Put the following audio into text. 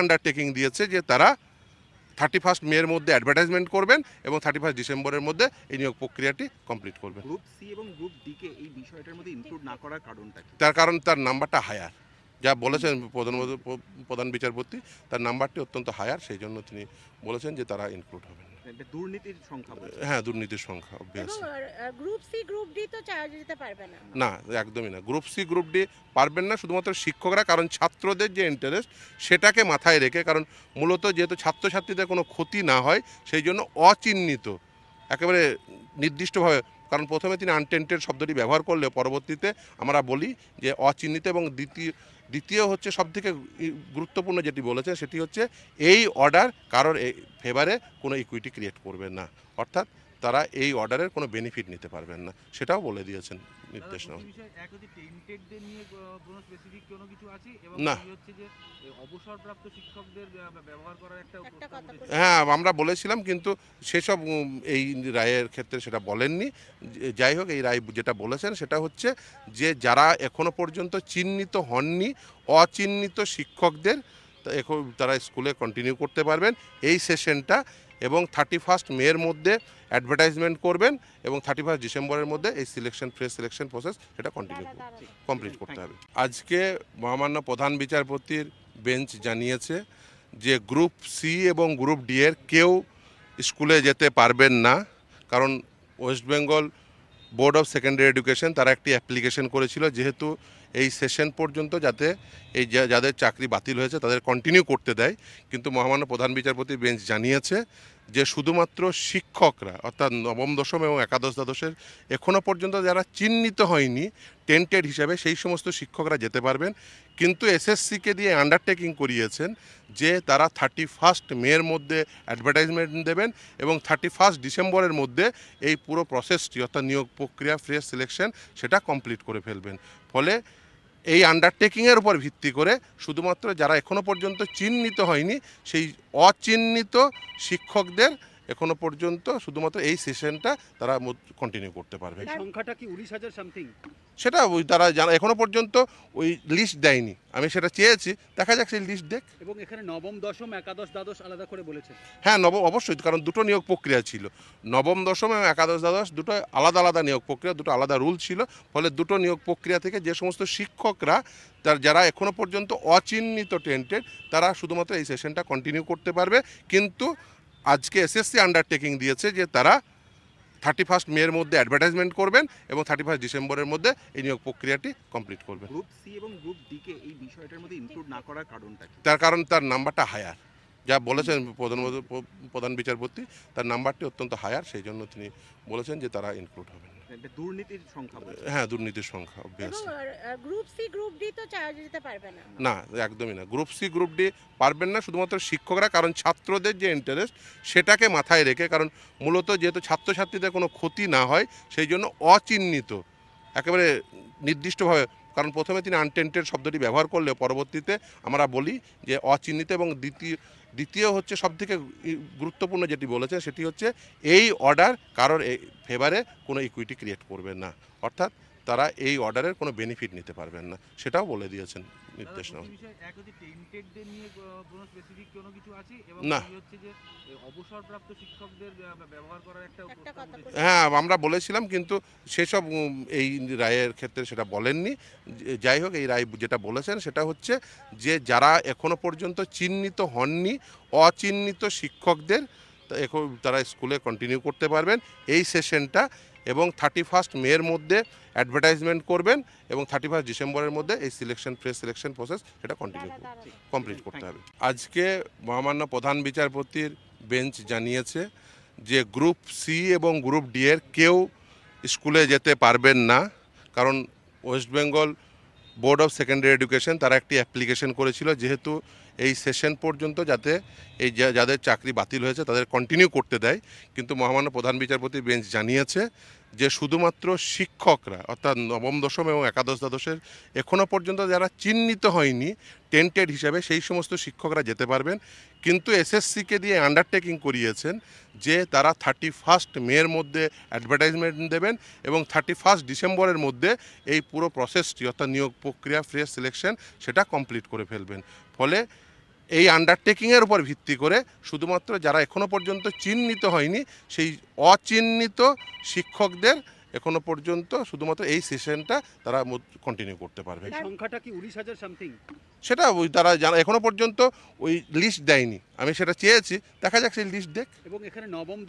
Undertaking দিয়েছে যে তারা 31 মের মধ্যে অ্যাডভার্টাইজমেন্ট করবেন এবং 31 ডিসেম্বরের মধ্যে এই নিয়োগ প্রক্রিয়াটি কমপ্লিট করবেন। গ্রুপ সি এবং গ্রুপ ডি কে এই বিষয়টার মধ্যে ইনক্লুড না করার কারণটা কি? তার কারণ তার নাম্বারটা হায়ার, যা বলেছেন প্রধান বিচারপতি, তার নাম্বারটি অত্যন্ত হায়ার, সেই জন্য তিনি বলেছেন যে তারা ইনক্লুড হবেন। দুর্নীতির সংখ্যা বলছে। হ্যাঁ, দুর্নীতির সংখ্যা এবং obviously. Group C group D তো চার্জ দিতে পারবে না। না, একদমই না। গ্রুপ সি গ্রুপ ডি পারবেন না শুধুমাত্র শিক্ষকরা, কারণ ছাত্রদের যে ইন্টারেস্ট সেটাকে মাথায় রেখে, কারণ মূলত যেহেতু ছাত্রছাত্রীদের কোনো ক্ষতি না হয় সেই জন্য অচিহ্নিত একেবারে নির্দিষ্টভাবে, কারণ প্রথমে তিনি আনটেন্টেড শব্দটি ব্যবহার করলে পরবর্তীতে আমরা বলি যে অচিহ্নিত, এবং দ্বিতীয় হচ্ছে সবথেকে গুরুত্বপূর্ণ যেটি বলেছে সেটি হচ্ছে এই অর্ডার কারোর ফেভারে কোনো ইকুইটি ক্রিয়েট করবে না, অর্থাৎ তারা এই অর্ডারের কোনো বেনিফিট নিতে পারবেন না, সেটাও বলে দিয়েছেন নির্দেশনা। না, হ্যাঁ আমরা বলেছিলাম, কিন্তু সেসব এই রায়ের ক্ষেত্রে সেটা বলেননি। যাই হোক, এই রায় যেটা বলেছেন সেটা হচ্ছে যে যারা এখনো পর্যন্ত চিহ্নিত হননি, অচিহ্নিত শিক্ষকদের তারা স্কুলে কন্টিনিউ করতে পারবেন এই সেশনটা, এবং 31 মের মধ্যে অ্যাডভার্টাইজমেন্ট করবেন এবং 31 ডিসেম্বরের মধ্যে এই ফ্রেশ সিলেকশন প্রসেস সেটা কমপ্লিট করতে হবে। আজকে মহামান্য প্রধান বিচারপতির বেঞ্চ জানিয়েছে যে গ্রুপ সি এবং গ্রুপ ডি এর কেউ স্কুলে যেতে পারবেন না, কারণ West Bengal board of secondary education তারা একটি অ্যাপ্লিকেশন করেছিল, যেহেতু এই সেশন পর্যন্ত যাতে এই যাদের চাকরি বাতিল হয়েছে তাদের কন্টিনিউ করতে দেয়, কিন্তু মহামান্য প্রধান বিচারপতি বেঞ্চ জানিয়েছে যে শুধুমাত্র শিক্ষকরা, অর্থাৎ নবম দশম এবং একাদশ দ্বাদশের এখনও পর্যন্ত যারা চিহ্নিত হয়নি টেন্টেড হিসাবে সেই সমস্ত শিক্ষকরা যেতে পারবেন, কিন্তু এসএসসিকে দিয়ে আন্ডারটেকিং করিয়েছেন যে তারা 31 মের মধ্যে অ্যাডভার্টাইজমেন্ট দেবেন এবং 31 ডিসেম্বরের মধ্যে এই পুরো প্রসেসটি, অর্থাৎ নিয়োগ প্রক্রিয়া ফ্রেশ সিলেকশন সেটা কমপ্লিট করে ফেলবেন। ফলে এই আন্ডারটেকিংয়ের উপর ভিত্তি করে শুধুমাত্র যারা এখনও পর্যন্ত চিহ্নিত হয়নি সেই অচিহ্নিত শিক্ষকদের এখনো পর্যন্ত শুধুমাত্র এই সেশনটা তারা কন্টিনিউ করতে পারবে। সংখ্যাটা কি 19,000 সামথিং? সেটা তারা যারা এখনো পর্যন্ত ওই লিস্ট দেয়নি, আমি সেটা চেয়েছি, দেখা যাক সেই লিস্ট দেখ। এবং এখানে নবম দশম একাদশ দ্বাদশ আলাদা করে বলেছে। হ্যাঁ, অবশ্যই, কারণ দুটো নিয়োগ প্রক্রিয়া ছিল, নবম দশম এবং একাদশ দ্বাদশ দুটো আলাদা আলাদা নিয়োগ প্রক্রিয়া, দুটো আলাদা রুল ছিল, ফলে দুটো নিয়োগ প্রক্রিয়া থেকে যে সমস্ত শিক্ষকরা যারা এখনো পর্যন্ত অচিহ্নিত টেন্টেড তারা শুধুমাত্র এই সেশনটা কন্টিনিউ করতে পারবে, কিন্তু আজকে এসএসসি আন্ডারটেকিং দিয়েছে যে তারা 31 মের মধ্যে অ্যাডভার্টাইজমেন্ট করবেন এবং 31 ডিসেম্বরের মধ্যে এই নিয়োগ প্রক্রিয়াটি কমপ্লিট করবেন। গ্রুপ সি এবং গ্রুপ ডি কে এই বিষয়টার মধ্যে ইনক্লুড না করার কারণটা কি? তার কারণ তার নাম্বারটা হায়ার, যা বলেছেন প্রধান বিচারপতি, তার নাম্বারটি অত্যন্ত হায়ার, সেই জন্য তিনি বলেছেন যে তারা ইনক্লুড হবেন। দুর্নীতির সংখ্যা বলছে। হ্যাঁ, দুর্নীতির সংখ্যা এবং obviously. Group C group D তো চার্জ দিতে পারবে না। না, একদমই না। গ্রুপ সি গ্রুপ ডি পারবেন না শুধুমাত্র শিক্ষকরা, কারণ ছাত্রদের যে ইন্টারেস্ট সেটাকে মাথায় রেখে, কারণ মূলত যেহেতু ছাত্রছাত্রীদের কোনো ক্ষতি না হয় সেই জন্য অচিহ্নিত একেবারে নির্দিষ্টভাবে, কারণ প্রথমে তিনি আনটেন্টেড শব্দটি ব্যবহার করলে পরবর্তীতে আমরা বলি যে অচিহ্নিত, এবং দ্বিতীয় হচ্ছে সবথেকে গুরুত্বপূর্ণ যেটি বলেছে সেটি হচ্ছে এই অর্ডার কারোর ফেভারে কোনো ইকুইটি ক্রিয়েট করবে না, অর্থাৎ তারা এই অর্ডারের কোনো বেনিফিট নিতে পারবেন না, সেটাও বলে দিয়েছেন নির্দেশনা। না, হ্যাঁ আমরা বলেছিলাম, কিন্তু সেসব এই রায়ের ক্ষেত্রে সেটা বলেননি। যাই হোক, এই রায় যেটা বলেছেন সেটা হচ্ছে যে যারা এখনো পর্যন্ত চিহ্নিত হননি অচিহ্নিত শিক্ষকদের তারা স্কুলে কন্টিনিউ করতে পারবেন এই সেশনটা, এবং 31 মের মধ্যে অ্যাডভার্টাইজমেন্ট করবেন এবং 31 ডিসেম্বরের মধ্যে এই ফ্রেশ সিলেকশন প্রসেস সেটা কমপ্লিট করতে হবে। আজকে মহামান্য প্রধান বিচারপতির বেঞ্চ জানিয়েছে যে গ্রুপ সি এবং গ্রুপ ডি এর কেউ স্কুলে যেতে পারবেন না, কারণ West Bengal board of secondary education তারা একটি অ্যাপ্লিকেশন করেছিল, যেহেতু এই সেশন পর্যন্ত যাতে এই যাদের চাকরি বাতিল হয়েছে তাদের কন্টিনিউ করতে দেয়, কিন্তু মহামান্য প্রধান বিচারপতি বেঞ্চ জানিয়েছে যে শুধুমাত্র শিক্ষকরা, অর্থাৎ নবম দশম এবং একাদশ দ্বাদশের এখনও পর্যন্ত যারা চিহ্নিত হয়নি টেন্টেড হিসাবে সেই সমস্ত শিক্ষকরা যেতে পারবেন, কিন্তু এসএসসিকে দিয়ে আন্ডারটেকিং করিয়েছেন যে তারা 31 মের মধ্যে অ্যাডভার্টাইজমেন্ট দেবেন এবং 31 ডিসেম্বরের মধ্যে এই পুরো প্রসেসটি, অর্থাৎ নিয়োগ প্রক্রিয়া ফ্রেশ সিলেকশন সেটা কমপ্লিট করে ফেলবেন। ফলে এই আন্ডারটেকিংয়ের উপর ভিত্তি করে শুধুমাত্র যারা এখনো পর্যন্ত চিহ্নিত হয়নি সেই অচিহ্নিত শিক্ষকদের এখনো পর্যন্ত শুধুমাত্র এই সেশনটা তারা কন্টিনিউ করতে পারবে। সংখ্যাটা কি 19,000 সামথিং? সেটা ওই তারা যারা এখনো পর্যন্ত ওই লিস্ট দেয়নি, আমি সেটা চেয়েছি, দেখা যাক সেই লিস্ট দেখ। এবং এখানে নবম